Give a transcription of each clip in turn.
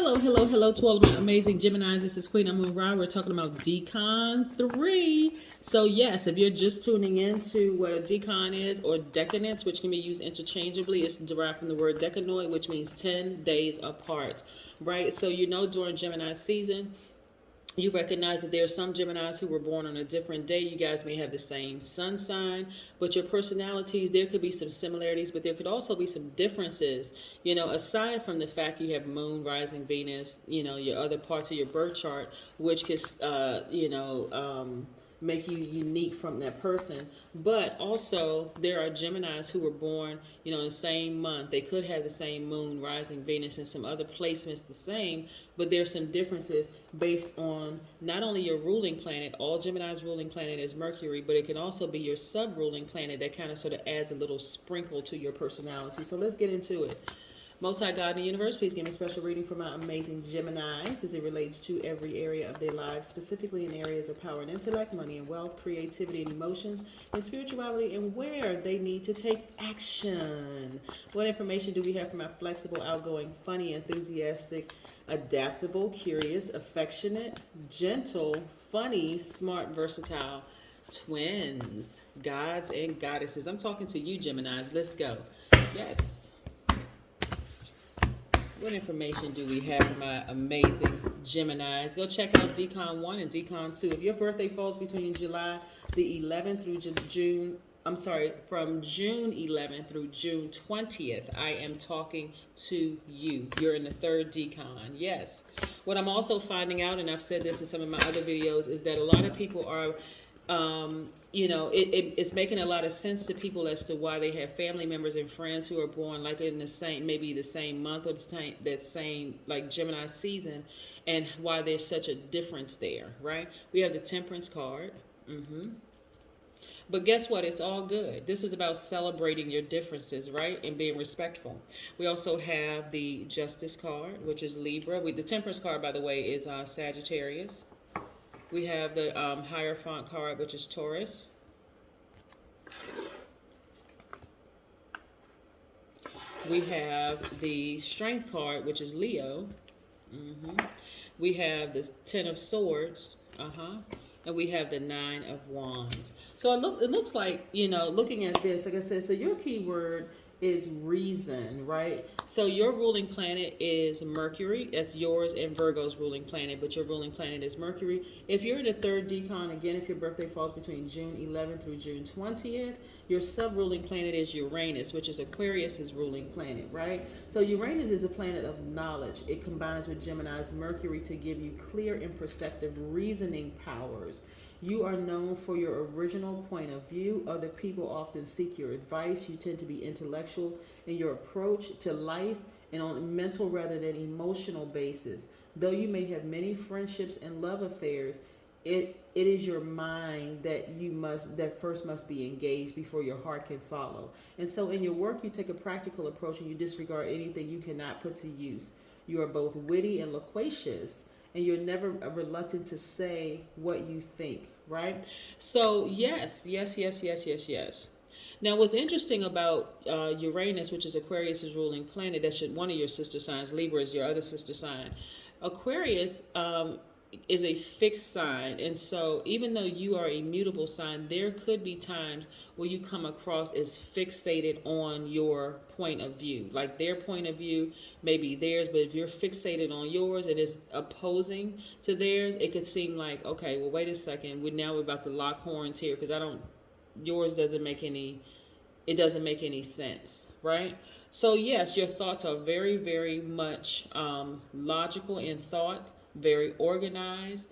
Hello to all of my amazing Geminis. This is Queen Amun Ra. We're talking about Decan 3. So yes, if you're just tuning into what a decan is, or decadence, which can be used interchangeably, it's derived from the word decanoid, which means 10 days apart, right? So during Gemini season, you recognize that there are some Geminis who were born on a different day. You guys may have the same sun sign, but your personalities, there could be some similarities, but there could also be some differences. Aside from the fact you have moon, rising Venus, your other parts of your birth chart, which could, make you unique from that person. But also, there are Geminis who were born, in the same month. They could have the same moon, rising Venus, and some other placements the same, but there's some differences based on not only your ruling planet. All Gemini's ruling planet is Mercury, but it can also be your sub-ruling planet that kind of sort of adds a little sprinkle to your personality. So let's get into it. Most High God in the universe, please give me a special reading for my amazing Geminis as it relates to every area of their lives, specifically in areas of power and intellect, money and wealth, creativity and emotions, and spirituality, and where they need to take action. What information do we have for my flexible, outgoing, funny, enthusiastic, adaptable, curious, affectionate, gentle, funny, smart, versatile twins, gods and goddesses? I'm talking to you, Geminis. Let's go. Yes. What information do we have for my amazing Geminis? Go check out Decan 1 and Decan 2. If your birthday falls between July the 11th through from June 11th through June 20th, I am talking to you. You're in the third decan. Yes. What I'm also finding out, and I've said this in some of my other videos, is that a lot of people are it's making a lot of sense to people as to why they have family members and friends who are born like in maybe the same month or that same like Gemini season, and why there's such a difference there, right? We have the Temperance card. But guess what? It's all good. This is about celebrating your differences, right? And being respectful. We also have the Justice card, which is Libra. The Temperance card, by the way, is Sagittarius. We have the Hierophant card, which is Taurus. We have the Strength card, which is Leo. We have the Ten of Swords. And we have the Nine of Wands. So it looks like, looking at this, like I said, so your keyword is reason, right? So your ruling planet is Mercury. That's yours and Virgo's ruling planet, but your ruling planet is Mercury. If you're in the third decan, again, if your birthday falls between June 11th through June 20th, your sub-ruling planet is Uranus, which is Aquarius's ruling planet, right? So Uranus is a planet of knowledge. It combines with Gemini's Mercury to give you clear and perceptive reasoning powers. You are known for your original point of view. Other people often seek your advice. You tend to be intellectual in your approach to life and on a mental rather than emotional basis. Though you may have many friendships and love affairs, it is your mind that first must be engaged before your heart can follow. And so in your work, you take a practical approach and you disregard anything you cannot put to use. You are both witty and loquacious, and you're never reluctant to say what you think, right? So yes. Now, what's interesting about Uranus, which is Aquarius's ruling planet, that's one of your sister signs. Libra is your other sister sign. Aquarius is a fixed sign, and so even though you are a mutable sign, there could be times where you come across as fixated on your point of view. Like their point of view may be theirs, but if you're fixated on yours and it's opposing to theirs, it could seem like, okay, well, wait a second, we're about to lock horns here because yours doesn't make any sense, right? So yes, your thoughts are very, very much logical in thought, very organized.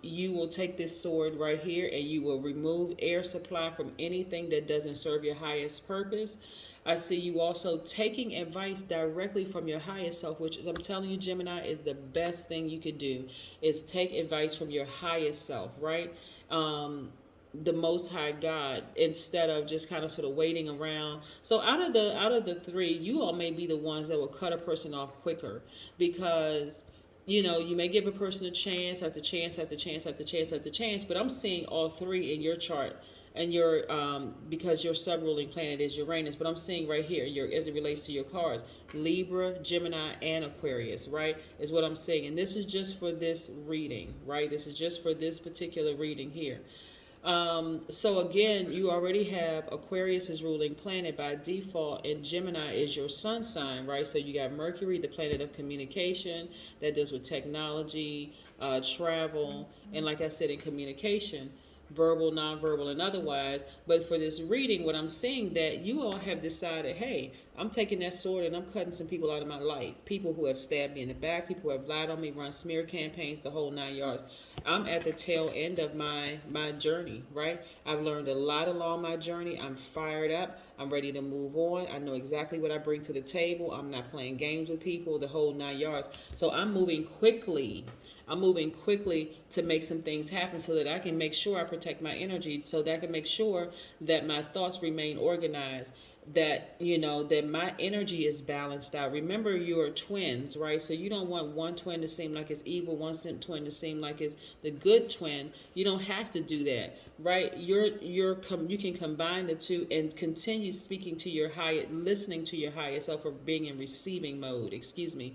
You will take this sword right here and you will remove air supply from anything that doesn't serve your highest purpose. I see you also taking advice directly from your highest self, which is, I'm telling you, Gemini, is the best thing you could do, is take advice from your highest self, right? The Most High God, instead of just kind of sort of waiting around. So out of the three, you all may be the ones that will cut a person off quicker, because you may give a person a chance after chance after chance after chance after chance, but I'm seeing all three in your chart and your because your sub-ruling planet is Uranus. But I'm seeing right here, your as it relates to your cards, Libra, Gemini, and Aquarius, right, is what I'm seeing. And this is just for this reading, right? This is just for this particular reading here. So again, you already have Aquarius is ruling planet by default, and Gemini is your sun sign, right? So you got Mercury, the planet of communication that deals with technology, travel, and like I said, in communication, verbal, nonverbal, and otherwise. But for this reading, what I'm seeing that you all have decided, hey, I'm taking that sword and I'm cutting some people out of my life. People who have stabbed me in the back, people who have lied on me, run smear campaigns, the whole 9 yards. I'm at the tail end of my journey, right? I've learned a lot along my journey. I'm fired up. I'm ready to move on. I know exactly what I bring to the table. I'm not playing games with people, the whole 9 yards. So I'm moving quickly. I'm moving quickly to make some things happen so that I can make sure I protect my energy, so that I can make sure that my thoughts remain organized, that, you know, that my energy is balanced out. Remember, you're twins, right? So you don't want one twin to seem like it's evil, one twin to seem like it's the good twin. You don't have to do that, right? You can combine the two and continue speaking to your higher, listening to your higher self, or being in receiving mode, excuse me,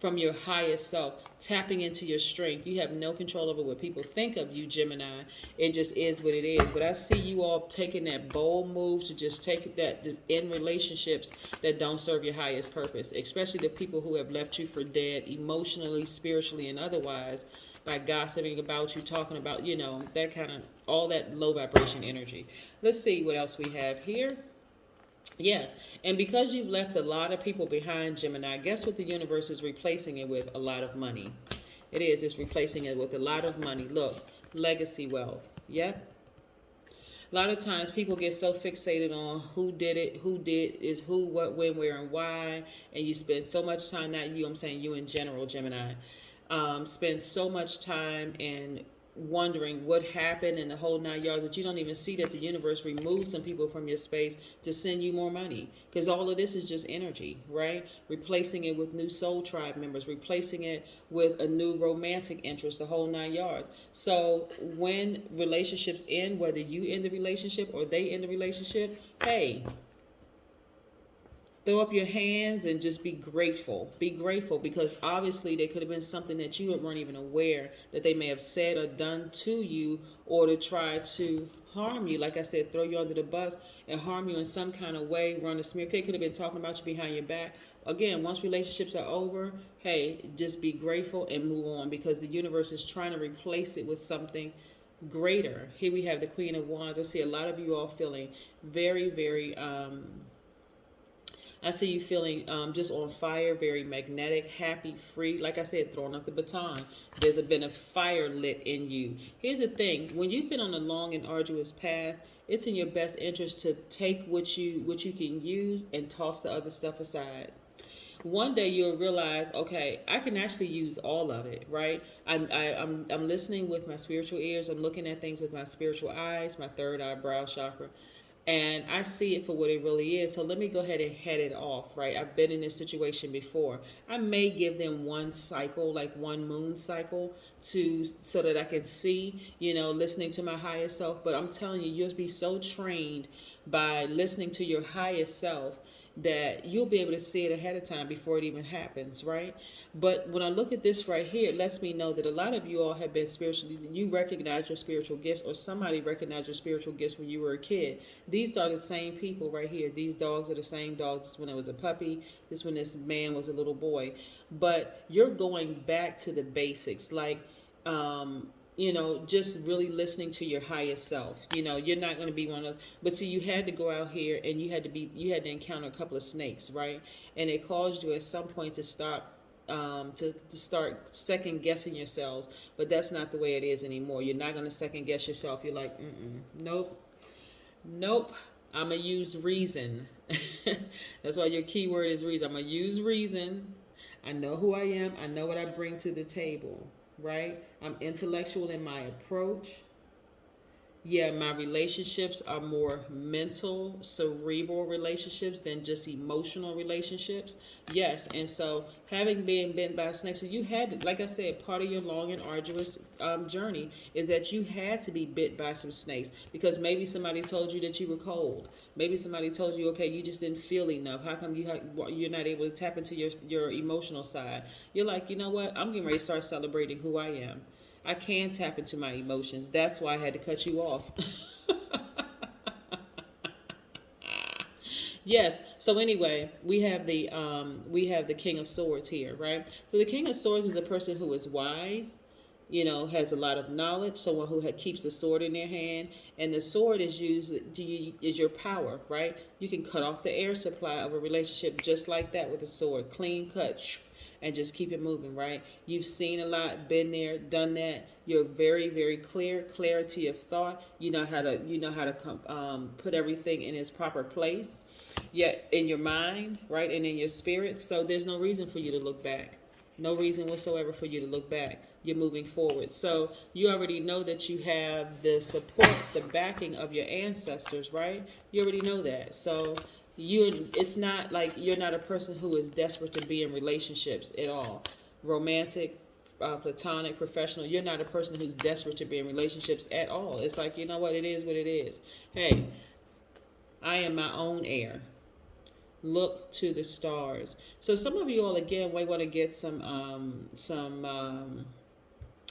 from your highest self, tapping into your strength. You have no control over what people think of you, Gemini. It just is what it is. But I see you all taking that bold move to just take that in relationships that don't serve your highest purpose, especially the people who have left you for dead, emotionally, spiritually, and otherwise, by gossiping about you, talking about, you know, that kind of, all that low vibration energy. Let's see what else we have here. Yes, and because you've left a lot of people behind, Gemini, guess what the universe is replacing it with? A lot of money. It is. It's replacing it with a lot of money. Look, legacy wealth. Yep. A lot of times people get so fixated on who did it, who did is who, what, when, where, and why, and you spend so much time, not you, I'm saying you in general, Gemini, spend so much time in wondering what happened in the whole 9 yards that you don't even see that the universe removed some people from your space to send you more money, because all of this is just energy, right? Replacing it with new soul tribe members, replacing it with a new romantic interest, the whole 9 yards. So when relationships end, whether you end the relationship or they end the relationship, hey, throw up your hands and just be grateful. Be grateful, because obviously there could have been something that you weren't even aware that they may have said or done to you, or to try to harm you. Like I said, throw you under the bus and harm you in some kind of way, run a smear. They could have been talking about you behind your back. Again, once relationships are over, hey, just be grateful and move on, because the universe is trying to replace it with something greater. Here we have the Queen of Wands. I see a lot of you all feeling very, very I see you feeling just on fire, very magnetic, happy, free. Like I said, throwing up the baton. There's been a fire lit in you. Here's the thing. When you've been on a long and arduous path, it's in your best interest to take what you can use and toss the other stuff aside. One day you'll realize, okay, I can actually use all of it, right? I'm listening with my spiritual ears. I'm looking at things with my spiritual eyes, my third eye, brow chakra. And I see it for what it really is. So let me go ahead and head it off, right? I've been in this situation before. I may give them one cycle, like one moon cycle, so that I can see, you know, listening to my highest self. But I'm telling you, you'll be so trained by listening to your highest self that you'll be able to see it ahead of time before it even happens, right? But when I look at this right here, it lets me know that a lot of you all have been spiritually, you recognize your spiritual gifts, or somebody recognized your spiritual gifts when you were a kid. These are the same people right here. These dogs are the same dogs. This when it was a puppy, this when this man was a little boy. But you're going back to the basics, like, you know, just really listening to your highest self. You know, you're not going to be one of those. But see, you had to go out here and you had to encounter a couple of snakes, right? And it caused you at some point to stop, to start second guessing yourselves. But that's not the way it is anymore. You're not going to second guess yourself. You're like, nope. I'm going to use reason. That's why your key word is reason. I'm going to use reason. I know who I am. I know what I bring to the table. Right? I'm intellectual in my approach. Yeah, my relationships are more mental, cerebral relationships than just emotional relationships. Yes, and so having been bitten by a snake, so you had to, like I said, part of your long and arduous journey is that you had to be bit by some snakes because maybe somebody told you that you were cold. Maybe somebody told you, okay, you just didn't feel enough. How come you're not able to tap into your emotional side? You're like, you know what? I'm getting ready to start celebrating who I am. I can tap into my emotions. That's why I had to cut you off. Yes. So anyway, we have the King of Swords here, right? So the King of Swords is a person who is wise, has a lot of knowledge. Someone who keeps a sword in their hand, and the sword is is your power, right? You can cut off the air supply of a relationship just like that with a sword, clean cut. And just keep it moving, right? You've seen a lot, been there, done that. You're very, very clear, clarity of thought. You know how to put everything in its proper place, yet in your mind, right, and in your spirit. So there's no reason for you to look back. No reason whatsoever for you to look back. You're moving forward. So you already know that you have the support, the backing of your ancestors, right? You already know that. So it's not like you're not a person who is desperate to be in relationships at all. Romantic, platonic, professional. You're not a person who's desperate to be in relationships at all. It's like, you know what? It is what it is. Hey, I am my own heir. Look to the stars. So some of you all again might want to get some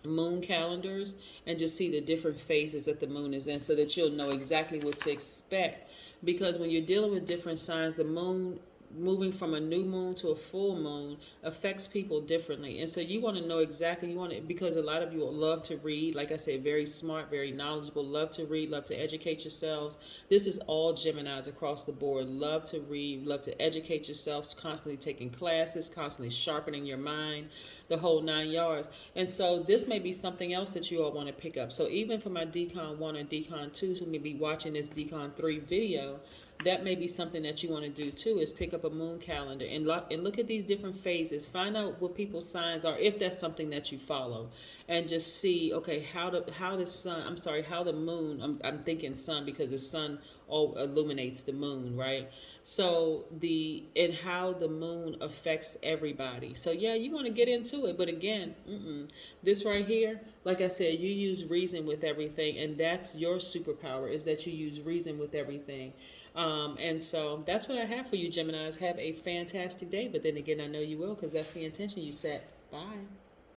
moon calendars and just see the different phases that the moon is in so that you'll know exactly what to expect, because when you're dealing with different signs, the moon moving from a new moon to a full moon affects people differently. And so you want to know exactly, because a lot of you love to read, like I said, very smart, very knowledgeable, love to read, love to educate yourselves. This is all Geminis across the board. Love to read, love to educate yourselves, constantly taking classes, constantly sharpening your mind, the whole 9 yards. And so this may be something else that you all want to pick up. So even for my Decon 1 and Decon 2 who may be watching this Decon 3 video, that may be something that you want to do too, is pick up a moon calendar and look at these different phases. Find out what people's signs are, if that's something that you follow, and just see, okay, how the moon, I'm thinking sun because the sun all illuminates the moon, right? So and how the moon affects everybody. So yeah, you want to get into it, but again, this right here, like I said, you use reason with everything, and that's your superpower, is that you use reason with everything. And so that's what I have for you, Geminis. Have a fantastic day. But then again, I know you will, because that's the intention you set. Bye.